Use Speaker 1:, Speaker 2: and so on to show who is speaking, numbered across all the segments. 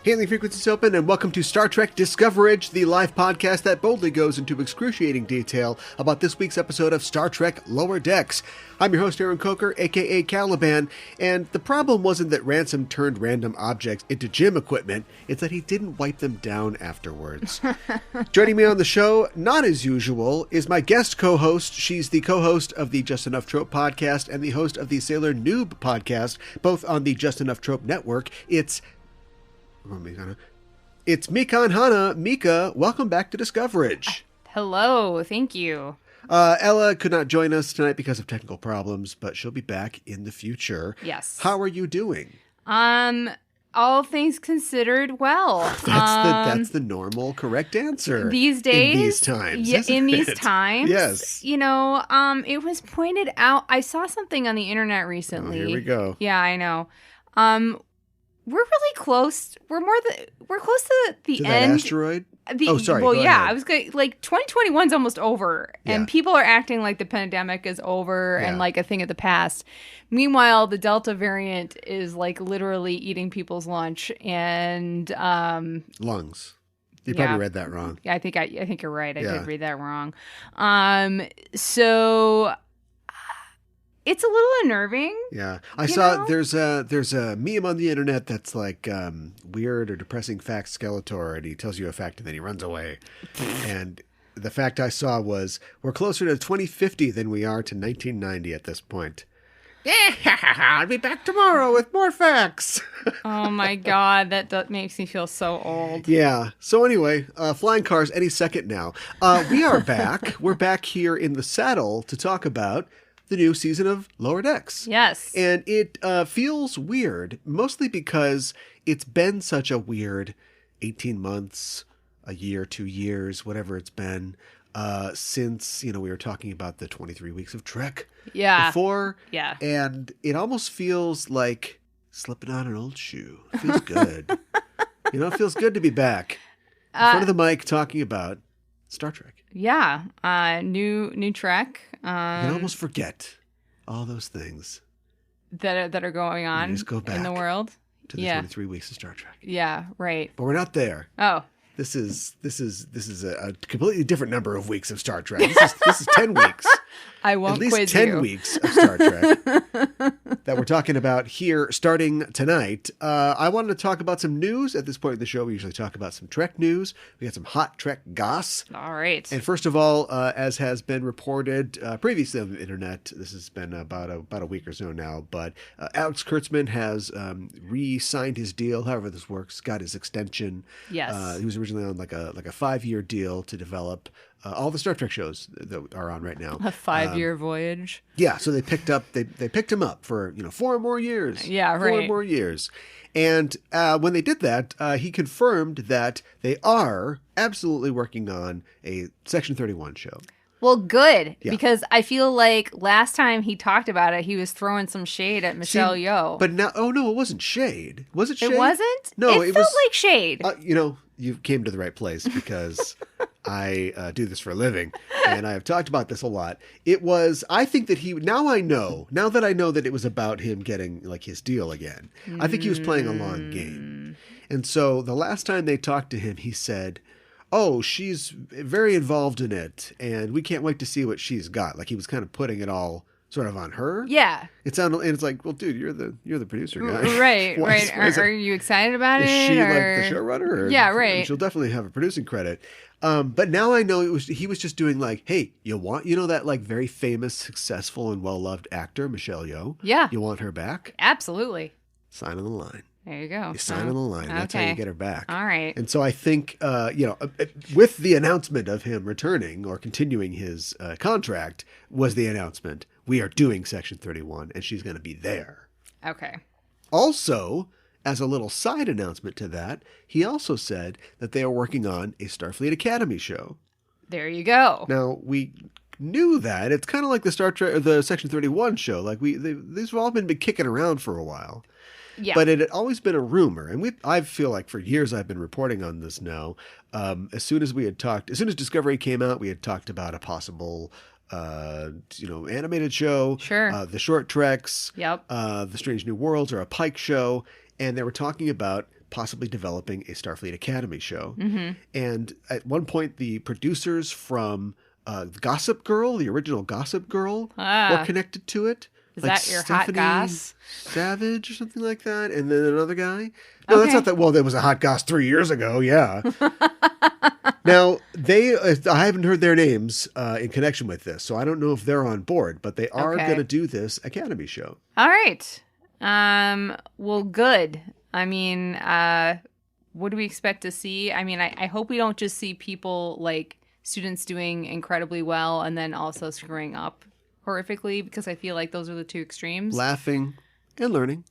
Speaker 1: Hailing frequencies open, and welcome to Star Trek Discoverage, the live podcast that boldly goes into excruciating detail about this week's episode of Star Trek Lower Decks. I'm your host, Aaron Coker, aka Caliban, and the problem wasn't that Ransom turned random objects into gym equipment, it's that he didn't wipe them down afterwards. Joining me on the show, not as usual, is my guest co-host. She's the co-host of the Just Enough Trope podcast and the host of the Sailor Noob podcast, both on the Just Enough Trope network. It's Mikan Hana. Mika, welcome back to Discoverage.
Speaker 2: Hello, thank you.
Speaker 1: Ella could not join us tonight because of technical problems, but she'll be back in the future.
Speaker 2: Yes.
Speaker 1: How are you doing?
Speaker 2: All things considered, well.
Speaker 1: That's the normal, correct answer.
Speaker 2: These days.
Speaker 1: In these times.
Speaker 2: Yeah, in these times.
Speaker 1: Yes.
Speaker 2: You know, it was pointed out. I saw something on the internet recently.
Speaker 1: Oh, here we go.
Speaker 2: Yeah, I know. We're really close. We're close to the
Speaker 1: To
Speaker 2: end.
Speaker 1: that asteroid? Sorry.
Speaker 2: Well,
Speaker 1: go
Speaker 2: yeah,
Speaker 1: ahead.
Speaker 2: I was going like 2021's almost over, and
Speaker 1: Yeah.
Speaker 2: people are acting like the pandemic is over
Speaker 1: Yeah.
Speaker 2: and like a thing of the past. Meanwhile, the Delta variant is like literally eating people's lunch, and
Speaker 1: Lungs. You
Speaker 2: Yeah.
Speaker 1: probably read that wrong.
Speaker 2: I think you're right. I
Speaker 1: Yeah.
Speaker 2: did read that wrong. So it's a little unnerving.
Speaker 1: Yeah, I
Speaker 2: You
Speaker 1: saw
Speaker 2: know?
Speaker 1: there's a meme on the internet that's like weird or depressing fact Skeletor, and he tells you a fact and then he runs away. And the fact I saw was we're closer to 2050 than we are to 1990 at this point. Yeah, I'll be back tomorrow with more facts.
Speaker 2: Oh my god, that makes me feel so old.
Speaker 1: Yeah. So anyway, flying cars any second now. We are back. We're back here in the saddle to talk about the new season of Lower Decks.
Speaker 2: Yes.
Speaker 1: And it feels weird, mostly because it's been such a weird 18 months, a year, 2 years, whatever it's been, since, we were talking about the 23 weeks of Trek before.
Speaker 2: Yeah.
Speaker 1: And it almost feels like slipping on an old shoe. It feels good. It feels good to be back in front of the mic talking about Star Trek.
Speaker 2: Yeah. New Trek.
Speaker 1: You can almost forget all those things
Speaker 2: that are going on
Speaker 1: just go back
Speaker 2: in the world.
Speaker 1: to the
Speaker 2: Yeah.
Speaker 1: 23 weeks of Star Trek.
Speaker 2: Yeah, right.
Speaker 1: But we're not there.
Speaker 2: Oh.
Speaker 1: This is a completely different number of weeks of Star Trek. This is 10 weeks.
Speaker 2: I won't
Speaker 1: At least
Speaker 2: quiz
Speaker 1: 10
Speaker 2: you.
Speaker 1: weeks of Star Trek that we're talking about here starting tonight. I wanted to talk about some news. At this point in the show, we usually talk about some Trek news. We got some hot Trek goss.
Speaker 2: All right.
Speaker 1: And first of all, as has been reported previously on the internet, this has been about a week or so now, but Alex Kurtzman has re-signed his deal, however this works, got his extension.
Speaker 2: Yes.
Speaker 1: He was originally on like a 5-year deal to develop all the Star Trek shows that are on right now.
Speaker 2: A 5-year voyage.
Speaker 1: Yeah, so they picked him up for 4 more years.
Speaker 2: Yeah, right.
Speaker 1: 4 more years. And when they did that, he confirmed that they are absolutely working on a Section 31 show.
Speaker 2: Well, good,
Speaker 1: Yeah.
Speaker 2: because I feel like last time he talked about it, he was throwing some shade at Michelle Yeoh.
Speaker 1: But now, oh no, it wasn't shade. Was it shade?
Speaker 2: It wasn't?
Speaker 1: No,
Speaker 2: it
Speaker 1: it
Speaker 2: felt
Speaker 1: was
Speaker 2: like shade.
Speaker 1: You came to the right place because I do this for a living, and I have talked about this a lot. It was, I think that now that I know that it was about him getting like his deal again, I think he was playing a long game. And so the last time they talked to him, he said, oh, she's very involved in it, and we can't wait to see what she's got. Like he was kind of putting it all sort of on her.
Speaker 2: Yeah.
Speaker 1: It sounded, and it's like, well, dude, you're the producer guy.
Speaker 2: Right,
Speaker 1: Why is-
Speaker 2: right.
Speaker 1: why is it-
Speaker 2: Are you excited about
Speaker 1: Is
Speaker 2: it?
Speaker 1: she
Speaker 2: or...
Speaker 1: like the showrunner? Or,
Speaker 2: Yeah, right.
Speaker 1: She'll definitely have a producing credit. But now I know he was just doing like, hey, you know that like very famous, successful, and well-loved actor, Michelle Yeoh?
Speaker 2: Yeah.
Speaker 1: You want her back?
Speaker 2: Absolutely.
Speaker 1: Sign on the line.
Speaker 2: There you go.
Speaker 1: You sign on the line. That's how
Speaker 2: okay.
Speaker 1: you get her back.
Speaker 2: All right.
Speaker 1: And so I think, with the announcement of him returning or continuing his contract was the announcement, we are doing Section 31, and she's going to be there.
Speaker 2: Okay.
Speaker 1: Also, as a little side announcement to that, he also said that they are working on a Starfleet Academy show.
Speaker 2: There you go.
Speaker 1: Now, we knew that. It's kind of like the Star Trek, the Section 31 show. Like these have all been kicking around for a while.
Speaker 2: Yeah.
Speaker 1: But it had always been a rumor, and I feel like for years I've been reporting on this now. As soon as Discovery came out, we had talked about a possible animated show.
Speaker 2: Sure.
Speaker 1: The short treks.
Speaker 2: Yep.
Speaker 1: The Strange New Worlds, or a Pike show. And they were talking about possibly developing a Starfleet Academy show. And at one point, the producers from Gossip Girl, the original Gossip Girl, were connected to it.
Speaker 2: Is that your Stephanie hot goss?
Speaker 1: Savage or something like that? And then another guy? No, that's not that. Well, there was a hot goss 3 years ago, yeah. Now, I haven't heard their names in connection with this, so I don't know if they're on board, but they are going to do this Academy show.
Speaker 2: All right. Well, good. I mean, what do we expect to see? I mean, I hope we don't just see people like students doing incredibly well and then also screwing up horrifically, because I feel like those are the two extremes.
Speaker 1: Laughing and learning.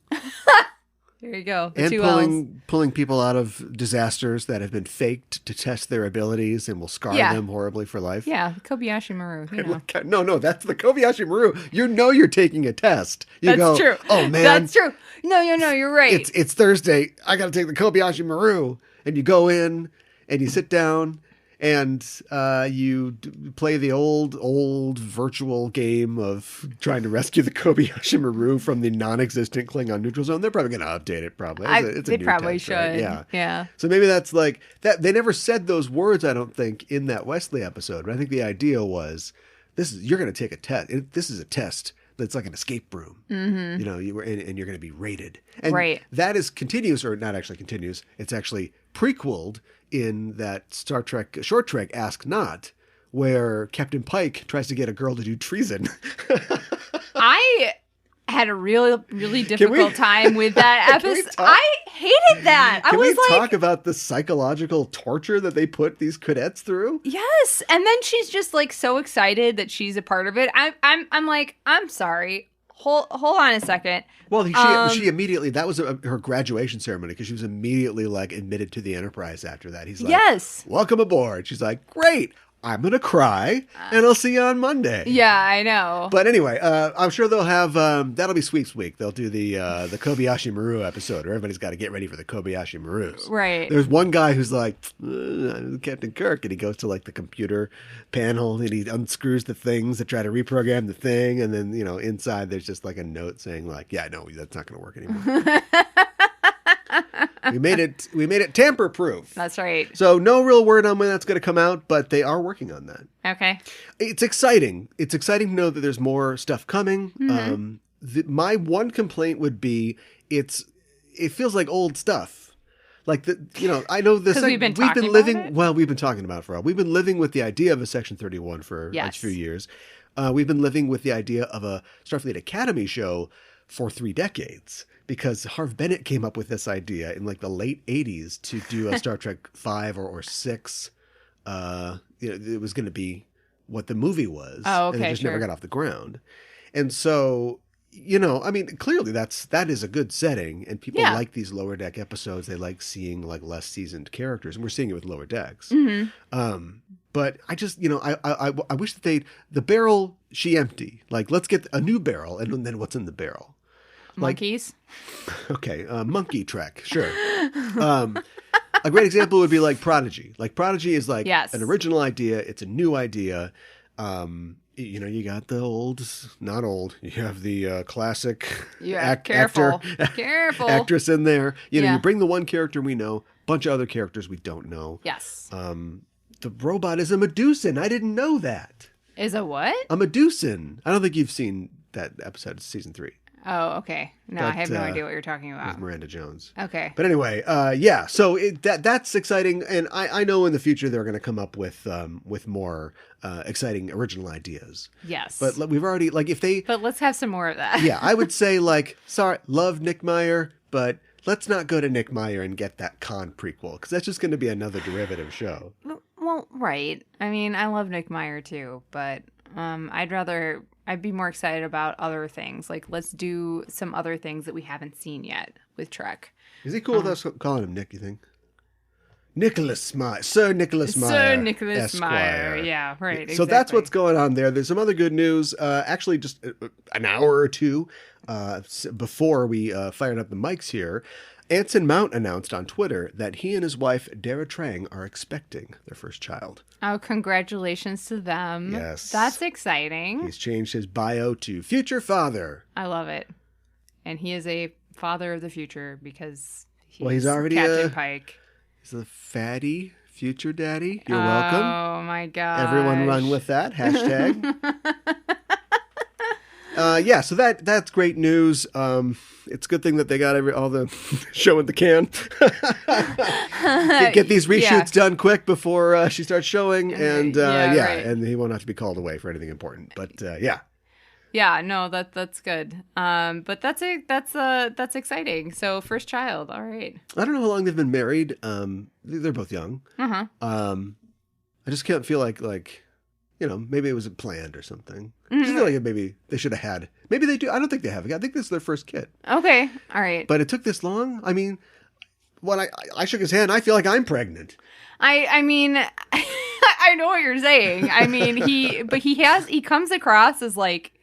Speaker 2: There you go.
Speaker 1: And pulling people out of disasters that have been faked to test their abilities and will scar them horribly for life.
Speaker 2: Yeah, Kobayashi Maru. You
Speaker 1: No,
Speaker 2: know.
Speaker 1: no, that's the Kobayashi Maru. You know you're taking a test.
Speaker 2: That's true.
Speaker 1: Oh, man.
Speaker 2: That's true. No, you're right.
Speaker 1: It's Thursday. I got to take the Kobayashi Maru. And you go in and you sit down and you play the old virtual game of trying to rescue the Kobayashi Maru from the non-existent Klingon neutral zone. They're probably going to update it, probably.
Speaker 2: They probably should. Right? Yeah.
Speaker 1: So maybe that's like that. They never said those words, I don't think, in that Wesley episode. But I think the idea was, you're going to take a test. This is a test. That's like an escape room, and you're going to be rated. And that is continuous, or not actually continuous. It's actually prequeled in that Star Trek Short Trek Ask Not, where Captain Pike tries to get a girl to do treason.
Speaker 2: I had a really difficult time with that episode. I hated that.
Speaker 1: Can we talk about the psychological torture that they put these cadets through?
Speaker 2: Yes, and then she's just like so excited that she's a part of it. I'm like, I'm sorry. Hold on a second.
Speaker 1: Well, she immediately, that was her graduation ceremony, because she was immediately like admitted to the Enterprise after that. He's like,
Speaker 2: yes,
Speaker 1: welcome aboard. She's like, great. I'm going to cry, and I'll see you on Monday.
Speaker 2: Yeah, I know.
Speaker 1: But anyway, I'm sure they'll have, that'll be Sweeps Week. They'll do the Kobayashi Maru episode, where everybody's got to get ready for the Kobayashi Marus.
Speaker 2: Right.
Speaker 1: There's one guy who's like, Captain Kirk, and he goes to like the computer panel, and he unscrews the things that try to reprogram the thing, and then, inside there's just like a note saying like, yeah, no, that's not going to work anymore. We made it tamper-proof.
Speaker 2: That's right.
Speaker 1: So no real word on when that's going to come out, but they are working on that.
Speaker 2: Okay.
Speaker 1: It's exciting. It's exciting to know that there's more stuff coming. My one complaint would be it feels like old stuff. Like I know this.
Speaker 2: We've been talking about it?
Speaker 1: Well, we've been talking about it for a while. We've been living with the idea of a Section 31 for a few years. We've been living with the idea of a Starfleet Academy show for 3 decades. Because Harv Bennett came up with this idea in like the late 80s to do a Star Trek 5 or 6. It was going to be what the movie was.
Speaker 2: Oh, okay,
Speaker 1: and it just never got off the ground. And so, clearly that is a good setting, and people like these Lower Deck episodes. They like seeing like less seasoned characters, and we're seeing it with Lower Decks. But I just, I wish that the barrel, she empty. Like, let's get a new barrel, and then what's in the barrel?
Speaker 2: Monkeys.
Speaker 1: Okay, Monkey Trek, sure. A great example would be like Prodigy. Like Prodigy is like an original idea. It's a new idea. You got the not old. You have the classic
Speaker 2: careful
Speaker 1: actress in there. You bring the one character we know, bunch of other characters we don't know.
Speaker 2: Yes.
Speaker 1: The robot is a Medusan. I didn't know that.
Speaker 2: Is a what?
Speaker 1: A Medusan. I don't think you've seen that episode of season 3.
Speaker 2: Oh, okay. No, I have no idea what you're talking about.
Speaker 1: With Miranda Jones.
Speaker 2: Okay.
Speaker 1: But anyway, so that's exciting, and I know in the future they're going to come up with more exciting original ideas.
Speaker 2: Yes.
Speaker 1: But we've already, But
Speaker 2: let's have some more of that.
Speaker 1: Yeah, I would say, sorry, love Nick Meyer, but let's not go to Nick Meyer and get that Khan prequel, because that's just going to be another derivative show.
Speaker 2: Well, right. I mean, I love Nick Meyer too, but I'd be more excited about other things. Like, let's do some other things that we haven't seen yet with Trek.
Speaker 1: Is he cool with us calling him Nick, you think? Nicholas Meyer. Sir Nicholas Meyer.
Speaker 2: Sir Nicholas
Speaker 1: Esquire.
Speaker 2: Meyer. Yeah, right.
Speaker 1: So that's what's going on there. There's some other good news. Actually, just an hour or two before we fired up the mics here, Anson Mount announced on Twitter that he and his wife, Dara Trang, are expecting their first child.
Speaker 2: Oh, congratulations to them.
Speaker 1: Yes.
Speaker 2: That's exciting.
Speaker 1: He's changed his bio to future father.
Speaker 2: I love it. And he is a father of the future because
Speaker 1: Well, he's already
Speaker 2: Captain Pike.
Speaker 1: He's a fatty future daddy. You're welcome.
Speaker 2: Oh my god!
Speaker 1: Everyone run with that hashtag. Yeah, so that's great news. It's a good thing that they got all the show in the can. Get these reshoots done quick before she starts showing, and right. And he won't have to be called away for anything important. But yeah.
Speaker 2: Yeah, no, that's good. But that's exciting. So first child, all right.
Speaker 1: I don't know how long they've been married. They're both young.
Speaker 2: Uh-huh.
Speaker 1: I just can't feel like maybe it was planned or something. I just feel like maybe they should have had. Maybe they do. I don't think they have. I think this is their first kid.
Speaker 2: Okay, all right.
Speaker 1: But it took this long. I mean, when I shook his hand, I feel like I'm pregnant.
Speaker 2: I mean, I know what you're saying. I mean, he comes across as like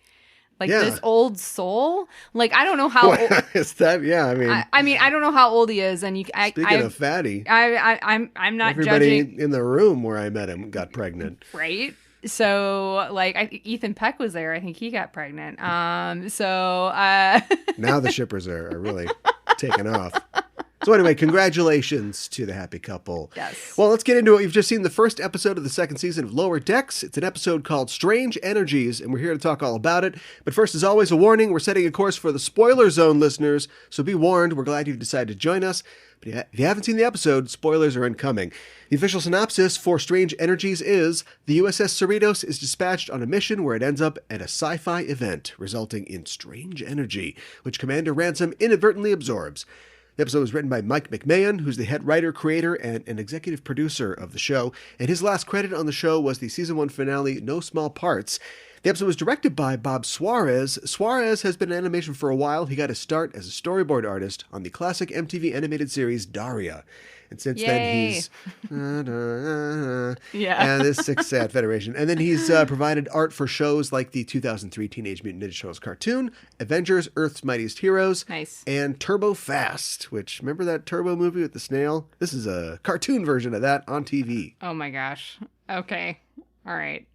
Speaker 2: this old soul. Like, I don't know how old
Speaker 1: is that? Yeah,
Speaker 2: I mean, I don't know how old he is. And
Speaker 1: speaking of fatty,
Speaker 2: I'm not
Speaker 1: everybody
Speaker 2: judging.
Speaker 1: In the room where I met him got pregnant,
Speaker 2: right? So, like, Ethan Peck was there. I think he got pregnant. Now
Speaker 1: the shippers are really taking off. So anyway, congratulations to the happy couple.
Speaker 2: Yes.
Speaker 1: Well, let's get into it. You've just seen the first episode of the second season of Lower Decks. It's an episode called Strange Energies, and we're here to talk all about it. But first, as always, a warning. We're setting a course for the spoiler zone listeners, so be warned. We're glad you've decided to join us. But if you haven't seen the episode, spoilers are incoming. The official synopsis for Strange Energies is the USS Cerritos is dispatched on a mission where it ends up at a sci-fi event, resulting in strange energy, which Commander Ransom inadvertently absorbs. The episode was written by Mike McMahon, who's the head writer, creator, and an executive producer of the show, and his last credit on the show was the season 1 finale, No Small Parts. The episode was directed by Bob Suarez. Suarez has been in animation for a while. He got his start as a storyboard artist on the classic MTV animated series Daria. And since then, he's... And this Six Sad Federation. And then he's provided art for shows like the 2003 Teenage Mutant Ninja Turtles cartoon, Avengers, Earth's Mightiest Heroes, and Turbo Fast, which, remember that Turbo movie with the snail? This is a cartoon version of that on TV.
Speaker 2: Oh my gosh. Okay. All right.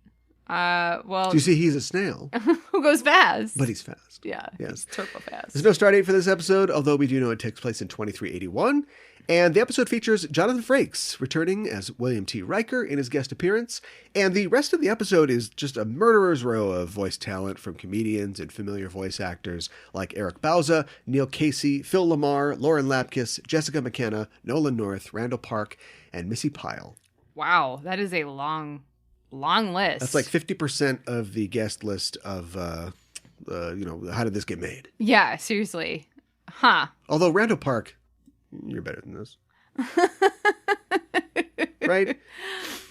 Speaker 2: Well,
Speaker 1: do you see he's a snail?
Speaker 2: Who goes fast?
Speaker 1: But he's fast.
Speaker 2: Yeah.
Speaker 1: Yes.
Speaker 2: Turbo fast.
Speaker 1: There's no start date for this episode, although we do know it takes place in 2381. And the episode features Jonathan Frakes returning as William T. Riker in his guest appearance. And the rest of the episode is just a murderer's row of voice talent from comedians and familiar voice actors like Eric Bauza, Neil Casey, Phil Lamar, Lauren Lapkus, Jessica McKenna, Nolan North, Randall Park, and Missy Pyle.
Speaker 2: Wow, that is a long list.
Speaker 1: That's like 50% of the guest list of, How Did This Get Made?
Speaker 2: Yeah, seriously. Huh.
Speaker 1: Although Randall Park... You're better than this. Right?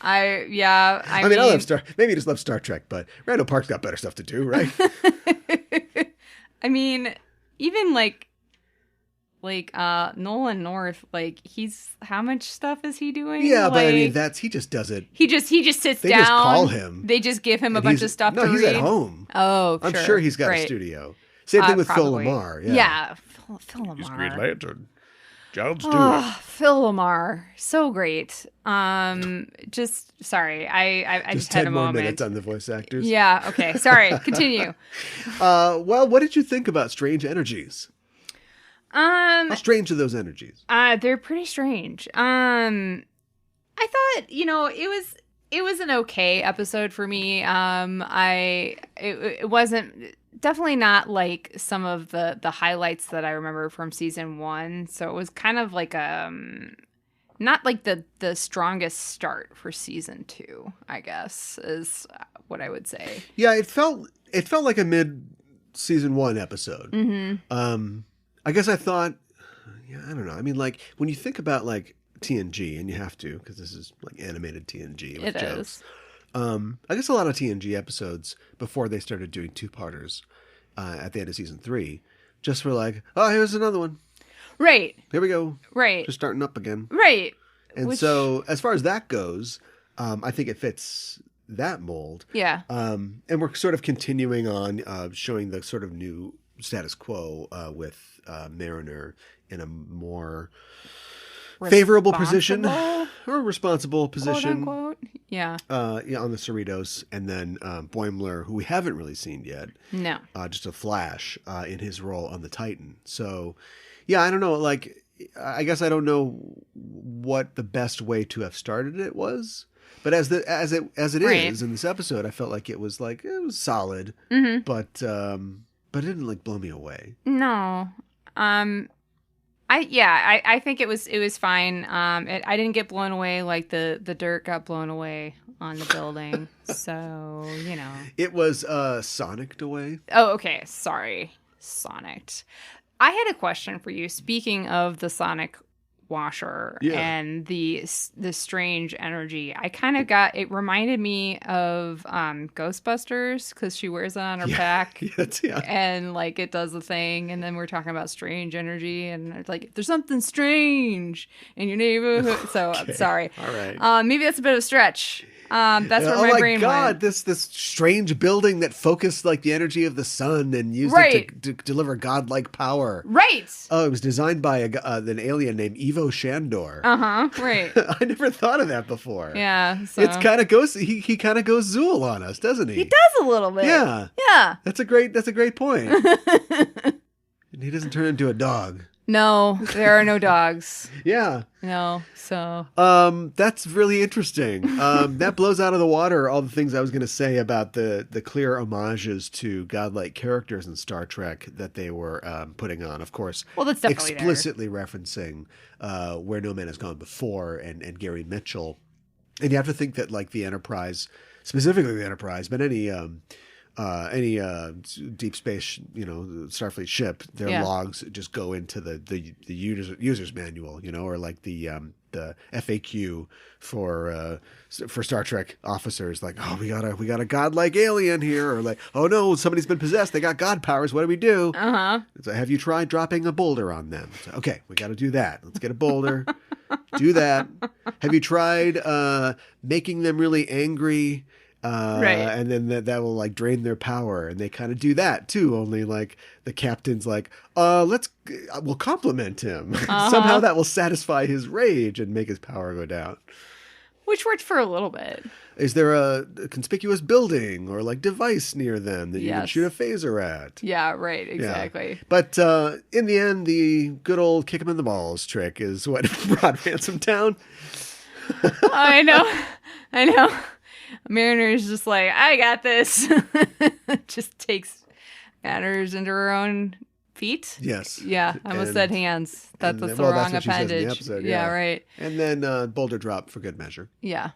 Speaker 2: I mean,
Speaker 1: I love maybe you just love Star Trek, but Randall Park's got better stuff to do, right?
Speaker 2: I mean, even like Nolan North, like how much stuff is he doing?
Speaker 1: Yeah, but I mean he just does it.
Speaker 2: He just sits
Speaker 1: they
Speaker 2: down.
Speaker 1: They just call him.
Speaker 2: They just give him a bunch of stuff to read.
Speaker 1: No, he's at home.
Speaker 2: Oh,
Speaker 1: I'm sure he's got a studio. Same thing with
Speaker 2: probably.
Speaker 1: Phil Lamar.
Speaker 2: Yeah, Phil Lamar.
Speaker 1: He's Green Lantern. John Stewart.
Speaker 2: Phil Lamar, so great. Just sorry, I just had a moment. 10
Speaker 1: more minutes on the voice actors.
Speaker 2: Yeah. Okay. Sorry. Continue.
Speaker 1: Well, what did you think about Strange Energies? How strange are those energies?
Speaker 2: They're pretty strange. I thought, it was an okay episode for me. It wasn't. Definitely not like some of the highlights that I remember from season 1. So it was kind of like not like the strongest start for season 2, I guess, is what I would say.
Speaker 1: Yeah, it felt like a mid season 1 episode.
Speaker 2: Mm-hmm.
Speaker 1: I guess I thought, I don't know. I mean, like when you think about like TNG, and you have to because this is like animated TNG with jokes. I guess a lot of TNG episodes before they started doing 2-parters at the end of season 3 just were like, oh, here's another one.
Speaker 2: Right.
Speaker 1: Here we go.
Speaker 2: Right.
Speaker 1: Just starting up again.
Speaker 2: Right.
Speaker 1: And so as far as that goes, I think it fits that mold.
Speaker 2: Yeah.
Speaker 1: And we're sort of continuing on showing the sort of new status quo with Mariner in a more favorable position or responsible position,
Speaker 2: quote unquote. Yeah.
Speaker 1: On the Cerritos, and then Boimler, who we haven't really seen yet.
Speaker 2: No.
Speaker 1: Just a flash in his role on the Titan. So, yeah, I don't know. Like I guess I don't know what the best way to have started it was, but as it
Speaker 2: Right.
Speaker 1: is in this episode, I felt like it was solid, but it didn't like blow me away.
Speaker 2: No. I think it was fine. I didn't get blown away like the dirt got blown away on the building. So, you know.
Speaker 1: It was sonicked away.
Speaker 2: Oh, okay. Sorry. Sonic. I had a question for you. Speaking of the Sonic washer and the strange energy, I kind of got it reminded me of Ghostbusters because she wears it on her back and like it does the thing, and then we're talking about strange energy and it's like there's something strange in your neighborhood. So I'm sorry.
Speaker 1: All right.
Speaker 2: Maybe that's a bit of a stretch. That's where my brain went.
Speaker 1: This strange building that focused like the energy of the sun and used it to deliver godlike power.
Speaker 2: Right.
Speaker 1: Oh, it was designed by an alien named Ivo Shandor.
Speaker 2: Right.
Speaker 1: I never thought of that before.
Speaker 2: Yeah. So.
Speaker 1: It's kind of goes. He kind of goes Zool on us, doesn't he?
Speaker 2: He does a little bit.
Speaker 1: Yeah.
Speaker 2: Yeah.
Speaker 1: That's a great point. And he doesn't turn into a dog.
Speaker 2: No, there are no dogs.
Speaker 1: Yeah.
Speaker 2: No, so.
Speaker 1: That's really interesting. That blows out of the water all the things I was going to say about the clear homages to godlike characters in Star Trek that they were putting on. Of course,
Speaker 2: well, that's definitely
Speaker 1: explicitly referencing Where No Man Has Gone Before and Gary Mitchell. And you have to think that like the Enterprise, specifically the Enterprise, but any deep space, Starfleet ship, their logs just go into the user's manual, or like the FAQ for Star Trek officers, like, oh, we got a godlike alien here, or like, oh no, somebody's been possessed, they got god powers, what do we do? So, have you tried dropping a boulder on them? So, okay, we got to do that. Let's get a boulder. Do that. Have you tried making them really angry? And then that will like drain their power, and they kind of do that too. Only like the captain's like, we'll compliment him. Somehow that will satisfy his rage and make his power go down.
Speaker 2: Which worked for a little bit.
Speaker 1: Is there a conspicuous building or like device near them that you can shoot a phaser at?
Speaker 2: Yeah, right, exactly.
Speaker 1: Yeah. But in the end, the good old kick him in the balls trick is what brought Ransom down.
Speaker 2: I know. Mariner's just like, I got this. Just takes matters into her own feet.
Speaker 1: Yes.
Speaker 2: Yeah, I almost said hands. That's the wrong appendage.
Speaker 1: Episode,
Speaker 2: yeah, right.
Speaker 1: And then boulder drop for good measure.
Speaker 2: Yeah.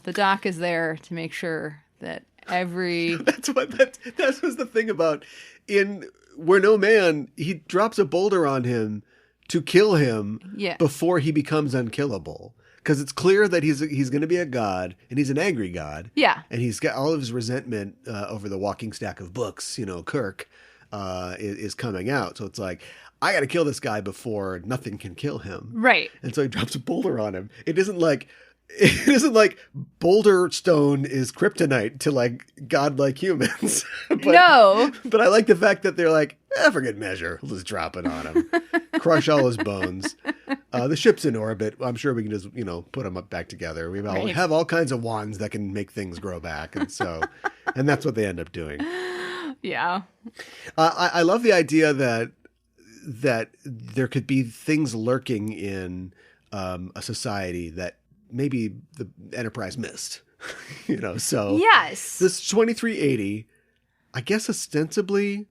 Speaker 2: The doc is there to make sure that every.
Speaker 1: That was the thing about in Where No Man, he drops a boulder on him to kill him before he becomes unkillable. Because it's clear that he's going to be a god, and he's an angry god. Yeah. And he's got all of his resentment over the walking stack of books, Kirk, is coming out. So it's like, I got to kill this guy before nothing can kill him. Right. And so he drops a boulder on him. It isn't like boulder stone is kryptonite to like godlike humans. But I like the fact that they're like, for good measure, we'll just drop it on him. Crush all his bones. The ship's in orbit. I'm sure we can just, put them back together. We have all kinds of wands that can make things grow back. And and that's what they end up doing. Yeah. I love the idea that there could be things lurking in a society that maybe the Enterprise missed, so. Yes. This 2380, I guess ostensibly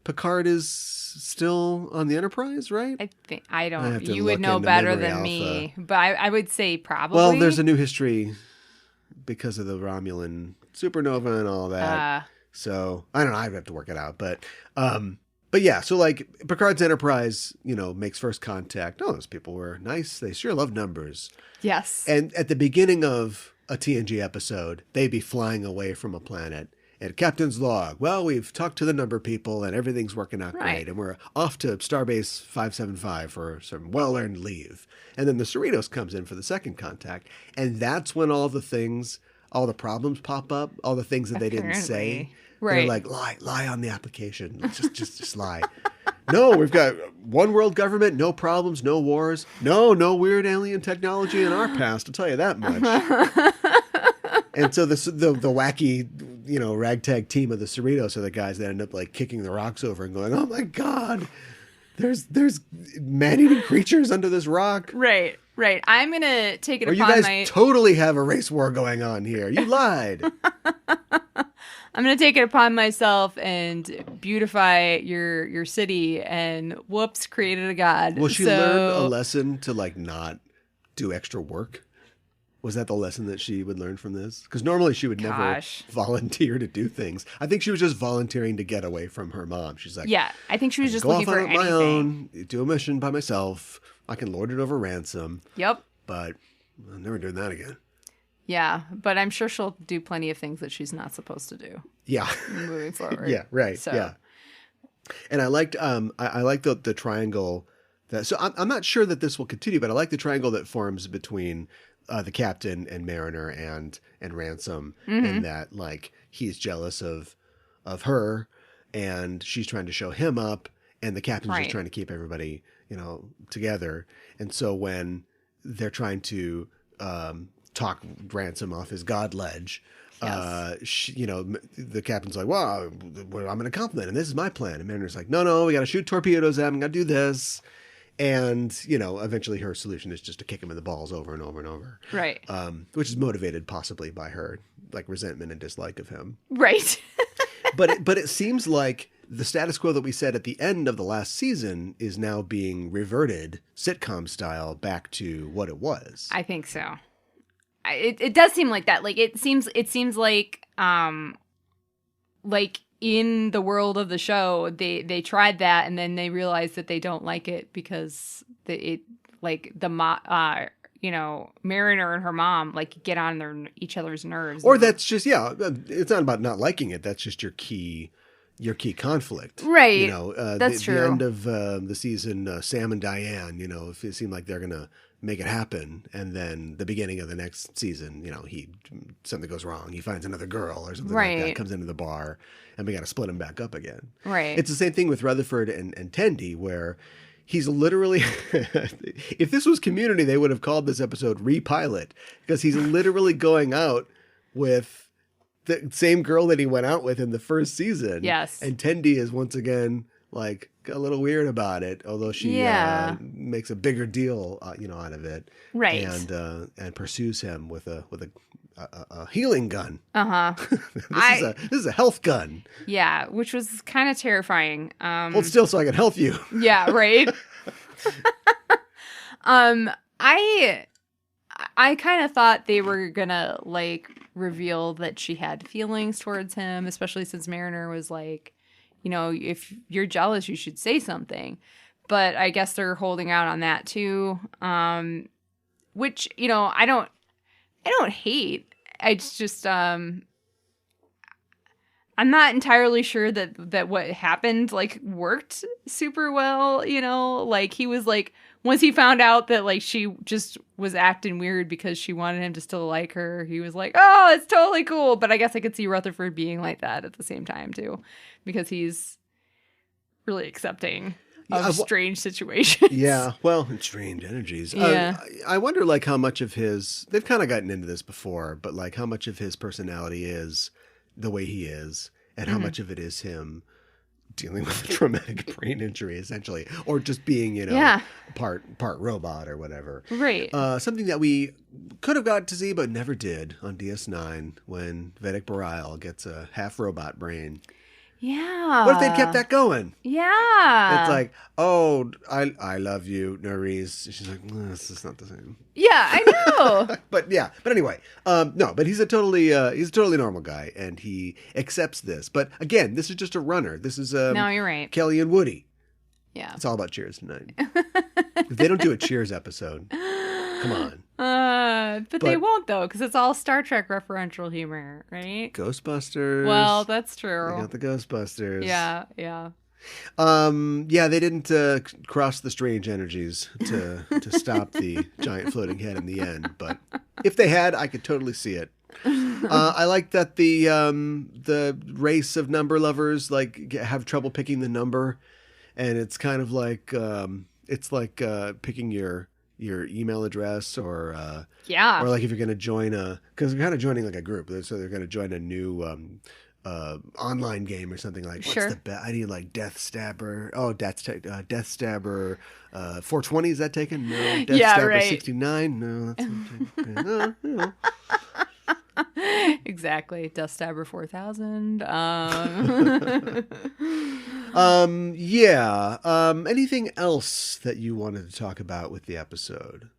Speaker 1: Picard is still on the Enterprise, right?
Speaker 2: You would know better than me, but I would say probably.
Speaker 1: Well, there's a new history because of the Romulan supernova and all that. So I don't know. I'd have to work it out, but yeah. So like Picard's Enterprise, makes first contact. Oh, those people were nice. They sure love numbers. Yes. And at the beginning of a TNG episode, they'd be flying away from a planet. And Captain's log, well, we've talked to the number people and everything's working out great. And we're off to Starbase 575 for some well-earned leave. And then the Cerritos comes in for the second contact. And that's when all the problems pop up, all the things that they didn't say. Right. They're like, lie on the application. Just lie. No, we've got one world government, no problems, no wars. No weird alien technology in our past, I'll tell you that much. And so the wacky, ragtag team of the Cerritos are the guys that end up like kicking the rocks over and going, oh my God, there's man-eating creatures under this rock.
Speaker 2: Right. I'm going to take it
Speaker 1: or
Speaker 2: upon
Speaker 1: you guys totally have a race war going on here. You lied.
Speaker 2: I'm going to take it upon myself and beautify your city and whoops, created a god.
Speaker 1: Will she learn a lesson to like not do extra work? Was that the lesson that she would learn from this? Because normally she would never volunteer to do things. I think she was just volunteering to get away from her mom. She's like,
Speaker 2: yeah, I think she was just
Speaker 1: go
Speaker 2: looking
Speaker 1: off
Speaker 2: for
Speaker 1: on
Speaker 2: anything.
Speaker 1: my own, do a mission by myself. I can lord it over Ransom.
Speaker 2: Yep.
Speaker 1: But I'm never doing that again.
Speaker 2: Yeah, but I'm sure she'll do plenty of things that she's not supposed to do.
Speaker 1: Yeah.
Speaker 2: Moving forward.
Speaker 1: Yeah, right. So. Yeah. And I liked I liked the triangle that, so I'm not sure that this will continue, but I like the triangle that forms between the captain and Mariner and Ransom, and that like he's jealous of her and she's trying to show him up, and the captain's just trying to keep everybody, together. And so when they're trying to talk Ransom off his god ledge, the captain's like, well, I'm going to compliment, and this is my plan. And Mariner's like, no, we got to shoot torpedoes at him. We got to do this. And, eventually her solution is just to kick him in the balls over and over and over.
Speaker 2: Right.
Speaker 1: Which is motivated possibly by her, like, resentment and dislike of him.
Speaker 2: Right.
Speaker 1: but it seems like the status quo that we said at the end of the last season is now being reverted, sitcom style, back to what it was.
Speaker 2: I think so. It does seem like that. Like, it seems like in the world of the show, they tried that, and then they realized that they don't like it because Mariner and her mom like get on each other's nerves.
Speaker 1: Or that's just, it's not about not liking it. That's just your key conflict.
Speaker 2: Right. That's true.
Speaker 1: The end of the season, Sam and Diane, if it seemed like they're going to make it happen, and then the beginning of the next season, something goes wrong. He finds another girl or something like that, comes into the bar, and we got to split him back up again.
Speaker 2: Right.
Speaker 1: It's the same thing with Rutherford and Tendi, where he's literally, if this was Community, they would have called this episode Repilot, because he's literally going out with the same girl that he went out with in the first season.
Speaker 2: Yes.
Speaker 1: And Tendi is once again like a little weird about it, although she makes a bigger deal, out of it.
Speaker 2: Right.
Speaker 1: And pursues him with a healing gun.
Speaker 2: Uh-huh.
Speaker 1: This is a health gun.
Speaker 2: Yeah, which was kind of terrifying.
Speaker 1: Hold still so I can help you.
Speaker 2: Yeah, right. I kind of thought they were gonna like reveal that she had feelings towards him, especially since Mariner was like, if you're jealous, you should say something. But I guess they're holding out on that too. Which, I don't hate. It's just, I'm not entirely sure that what happened, like, worked super well, like, he was, like, once he found out that, like, she just was acting weird because she wanted him to still like her, he was like, oh, it's totally cool. But I guess I could see Rutherford being like that at the same time, too, because he's really accepting of strange situations.
Speaker 1: Yeah, well, and strange energies.
Speaker 2: Yeah.
Speaker 1: I wonder, like, how much of his, they've kind of gotten into this before, but, like, how much of his personality is the way he is, and how much of it is him dealing with a traumatic brain injury, essentially, or just being, part robot or whatever.
Speaker 2: Right.
Speaker 1: Something that we could have got to see, but never did on DS9 when Vedic Bareil gets a half robot brain.
Speaker 2: Yeah.
Speaker 1: What if they'd kept that going?
Speaker 2: Yeah.
Speaker 1: It's like, oh, I love you, Nerys. She's like, this is not the same.
Speaker 2: Yeah, I know.
Speaker 1: But anyway, no, but he's a totally normal guy, and he accepts this. But again, this is just a runner. This is
Speaker 2: no, you're right.
Speaker 1: Kelly and Woody.
Speaker 2: Yeah.
Speaker 1: It's all about Cheers tonight. If they don't do a Cheers episode, come on.
Speaker 2: But they won't, though, because it's all Star Trek referential humor, right?
Speaker 1: Ghostbusters.
Speaker 2: Well, that's true.
Speaker 1: They got the Ghostbusters.
Speaker 2: Yeah, yeah.
Speaker 1: They didn't cross the strange energies to stop the giant floating head in the end. But if they had, I could totally see it. I like that the race of number lovers like have trouble picking the number, and it's kind of like picking your email address or like if you're going to join because they're kind of joining like a group, so they're going to join a new online game or something like. What's
Speaker 2: Sure.
Speaker 1: the best? I need like Death Stabber. Oh, Death Stabber. 420, is that taken? No. Death
Speaker 2: Yeah,
Speaker 1: Stabber
Speaker 2: right.
Speaker 1: 69. No, that's not taken. Okay.
Speaker 2: Exactly. Death Stabber 4000.
Speaker 1: Yeah. Anything else that you wanted to talk about with the episode?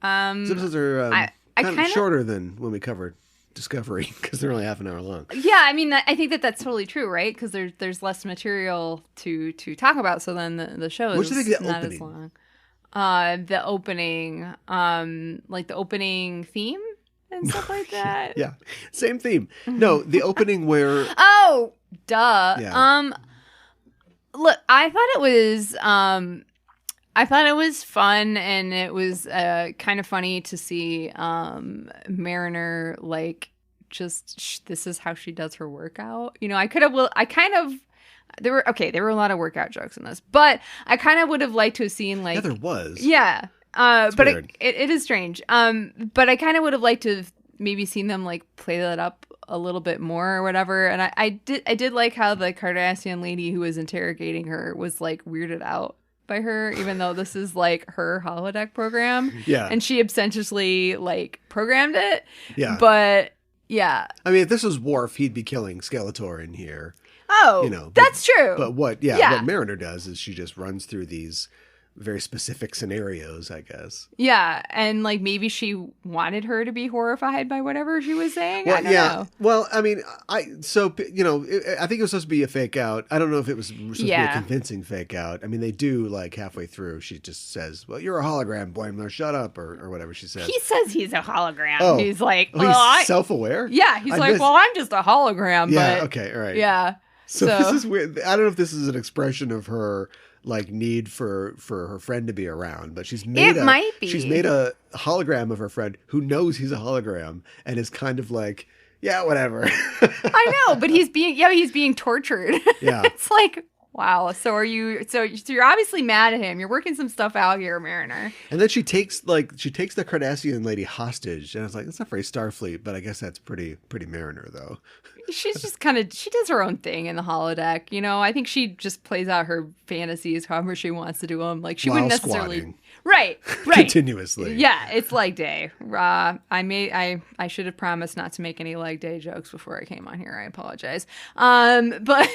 Speaker 1: These episodes are
Speaker 2: I
Speaker 1: kind of
Speaker 2: kinda-
Speaker 1: shorter than when we covered Discovery because they're only half an hour long.
Speaker 2: Yeah, I mean, I think that's totally true, right? Because there's less material to talk about, so then the show
Speaker 1: What do you
Speaker 2: is
Speaker 1: think of the
Speaker 2: not as
Speaker 1: opening?
Speaker 2: long. The opening, like the opening theme and stuff like that.
Speaker 1: Yeah, same theme. No, the opening where
Speaker 2: Oh, duh.
Speaker 1: Yeah.
Speaker 2: Look, I thought it was fun, and it was kind of funny to see Mariner just this is how she does her workout. You know, there were a lot of workout jokes in this, but I kind of would have liked to have seen
Speaker 1: yeah, there was.
Speaker 2: yeah, but
Speaker 1: weird.
Speaker 2: it is strange. But I kind of would have liked to have maybe seen them like play that up a little bit more or whatever. And I did like how the Cardassian lady who was interrogating her was like weirded out by her, even though this is like her holodeck program.
Speaker 1: Yeah.
Speaker 2: And she obsessively like programmed it.
Speaker 1: Yeah.
Speaker 2: But yeah.
Speaker 1: I mean, if this was Worf, he'd be killing Skeletor in here.
Speaker 2: Oh,
Speaker 1: You know,
Speaker 2: that's true.
Speaker 1: But what
Speaker 2: Yeah.
Speaker 1: Mariner does is she just runs through these very specific scenarios, I guess.
Speaker 2: Yeah, and like maybe she wanted her to be horrified by whatever she was saying.
Speaker 1: Well,
Speaker 2: I don't know.
Speaker 1: Well, I mean, I think it was supposed to be a fake out. I don't know if it was supposed to be a convincing fake out. I mean, they do like halfway through. She just says, "Well, you're a hologram, Boimler. Shut up," or whatever she says.
Speaker 2: He says he's a hologram.
Speaker 1: Oh.
Speaker 2: He's like,
Speaker 1: Oh,
Speaker 2: well,
Speaker 1: he's self-aware.
Speaker 2: yeah. He's like, well, I'm just a hologram.
Speaker 1: Yeah.
Speaker 2: But
Speaker 1: Okay. All right.
Speaker 2: yeah.
Speaker 1: So this is weird. I don't know if this is an expression of her like need for her friend to be around, but she's made she's made a hologram of her friend who knows he's a hologram and is kind of like, yeah, whatever.
Speaker 2: I know, but he's being tortured.
Speaker 1: Yeah.
Speaker 2: It's like, wow. So you're obviously mad at him. You're working some stuff out here, Mariner.
Speaker 1: And then she takes the Cardassian lady hostage, and I was like, that's not very Starfleet, but I guess that's pretty Mariner though.
Speaker 2: She's just she does her own thing in the holodeck. You know, I think she just plays out her fantasies however she wants to do them. Like she
Speaker 1: While
Speaker 2: wouldn't necessarily.
Speaker 1: squatting.
Speaker 2: Right.
Speaker 1: Continuously.
Speaker 2: Yeah, it's leg day. I should have promised not to make any leg day jokes before I came on here. I apologize. But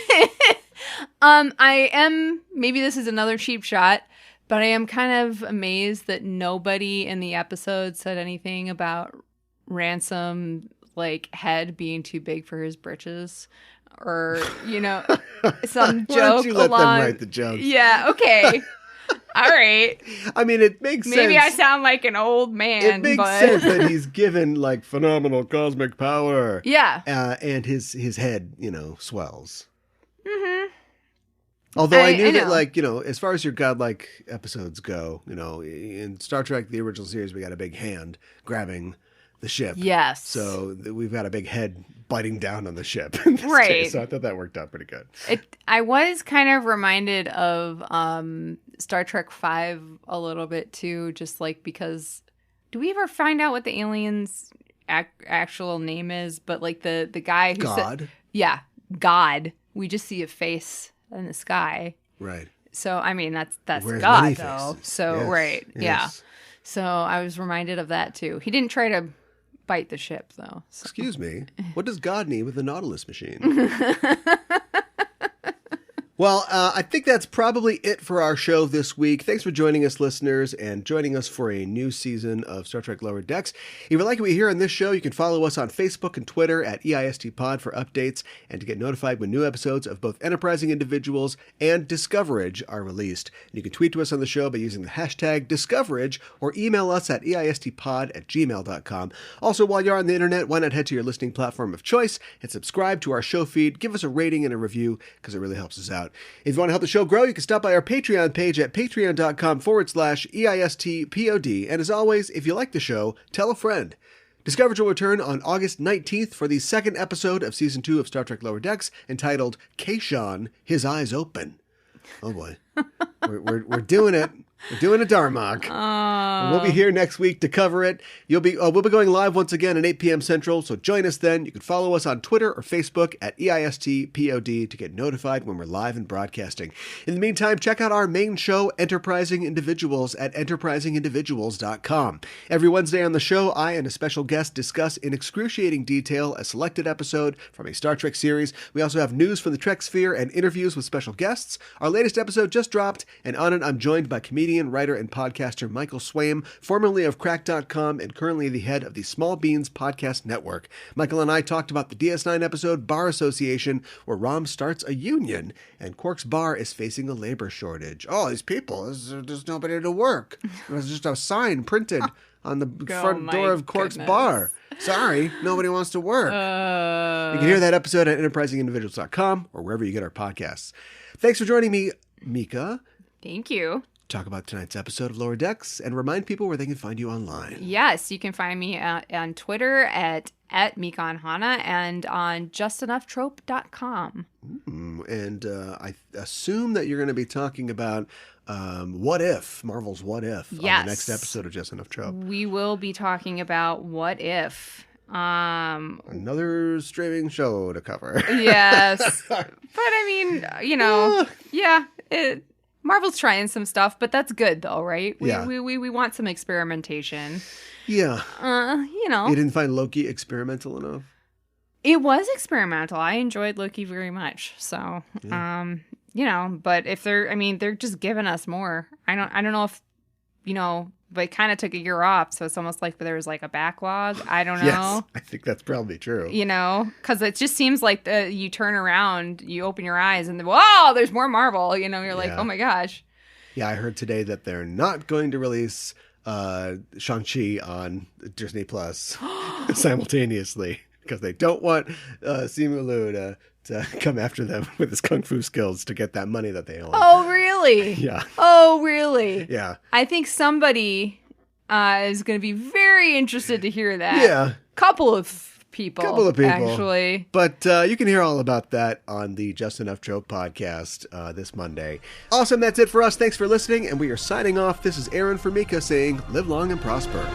Speaker 2: I am, maybe this is another cheap shot, but I am kind of amazed that nobody in the episode said anything about Ransom like head being too big for his britches, or some
Speaker 1: Why
Speaker 2: joke
Speaker 1: don't you let
Speaker 2: along.
Speaker 1: them write the jokes?
Speaker 2: Yeah. Okay. All right.
Speaker 1: I mean, it makes sense.
Speaker 2: Maybe I sound like an old man.
Speaker 1: It makes
Speaker 2: but...
Speaker 1: sense that he's given like phenomenal cosmic power.
Speaker 2: Yeah.
Speaker 1: And his head, swells.
Speaker 2: Mm-hmm.
Speaker 1: Although I knew that,
Speaker 2: know.
Speaker 1: like, as far as your godlike episodes go, in Star Trek, the original series, we got a big hand grabbing the ship.
Speaker 2: Yes.
Speaker 1: So we've got a big head biting down on the ship. In this
Speaker 2: Right.
Speaker 1: case, so I thought that worked out pretty good.
Speaker 2: I was kind of reminded of Star Trek V a little bit too, just like because do we ever find out what the alien's actual name is? But like the guy who
Speaker 1: God.
Speaker 2: Yeah, God. We just see a face in the sky.
Speaker 1: Right.
Speaker 2: So I mean that's
Speaker 1: Wears
Speaker 2: God
Speaker 1: many
Speaker 2: though.
Speaker 1: faces.
Speaker 2: So
Speaker 1: Yes,
Speaker 2: right, yeah.
Speaker 1: yes.
Speaker 2: So I was reminded of that too. He didn't try to bite the ship though. So.
Speaker 1: Excuse me. What does God need with the Nautilus machine? Well, I think that's probably it for our show this week. Thanks for joining us, listeners, and joining us for a new season of Star Trek Lower Decks. If you like what you hear on this show, you can follow us on Facebook and Twitter at EISTPod for updates and to get notified when new episodes of both Enterprising Individuals and Discoverage are released. And you can tweet to us on the show by using the hashtag Discoverage or email us at eistpod@gmail.com. Also, while you're on the internet, why not head to your listening platform of choice and subscribe to our show feed. Give us a rating and a review because it really helps us out. If you want to help the show grow, you can stop by our Patreon page at patreon.com/EISTPOD. And as always, if you like the show, tell a friend. Discoverage will return on August 19th for the second episode of Season 2 of Star Trek Lower Decks entitled Kayshawn, His Eyes Open. Oh boy. We're doing it. We're doing a Darmok. And we'll be here next week to cover it. We'll be going live once again at 8 p.m. Central, so join us then. You can follow us on Twitter or Facebook at EISTPOD to get notified when we're live and broadcasting. In the meantime, check out our main show, Enterprising Individuals, at enterprisingindividuals.com. Every Wednesday on the show, I and a special guest discuss in excruciating detail a selected episode from a Star Trek series. We also have news from the Trek sphere and interviews with special guests. Our latest episode just dropped, and on it I'm joined by comedian, writer, and podcaster Michael Swaim, formerly of Crack.com and currently the head of the Small Beans Podcast Network. Michael and I talked about the DS9 episode Bar Association, where Rom starts a union and Quark's bar is facing a labor shortage. Oh, these people, there's nobody to work. There's just a sign printed on the front door of Quark's bar. Sorry, nobody wants to work. You can hear that episode at enterprisingindividuals.com or wherever you get our podcasts. Thanks for joining me, Mika.
Speaker 2: Thank you.
Speaker 1: Talk about tonight's episode of Lower Decks and remind people where they can find you online.
Speaker 2: Yes, you can find me on Twitter at MikonHana and on justenoughtrope.com.
Speaker 1: And I assume that you're going to be talking about What If, Marvel's What If, on the next episode of Just Enough Trope.
Speaker 2: We will be talking about What If.
Speaker 1: Another streaming show to cover.
Speaker 2: Yes. But I mean, Marvel's trying some stuff, but that's good though, right? We want some experimentation.
Speaker 1: Yeah. You didn't find Loki experimental enough?
Speaker 2: It was experimental. I enjoyed Loki very much. So, but if they're just giving us more. I don't know if, but it kind of took a year off, so it's almost like there was like a backlog. I don't know.
Speaker 1: Yes, I think that's probably true.
Speaker 2: Because it just seems like you turn around, you open your eyes, and whoa, there's more Marvel. You're like, oh my gosh. Yeah,
Speaker 1: I heard today that they're not going to release Shang-Chi on Disney Plus simultaneously because they don't want Simu Liu to come after them with his kung fu skills to get that money that they own.
Speaker 2: Oh, really?
Speaker 1: Yeah.
Speaker 2: Oh, really?
Speaker 1: Yeah.
Speaker 2: I think somebody is going to be very interested to hear that.
Speaker 1: Yeah.
Speaker 2: Couple of people, actually.
Speaker 1: But you can hear all about that on the Just Enough Trope podcast this Monday. Awesome. That's it for us. Thanks for listening. And we are signing off. This is Aaron for Mika saying, live long and prosper.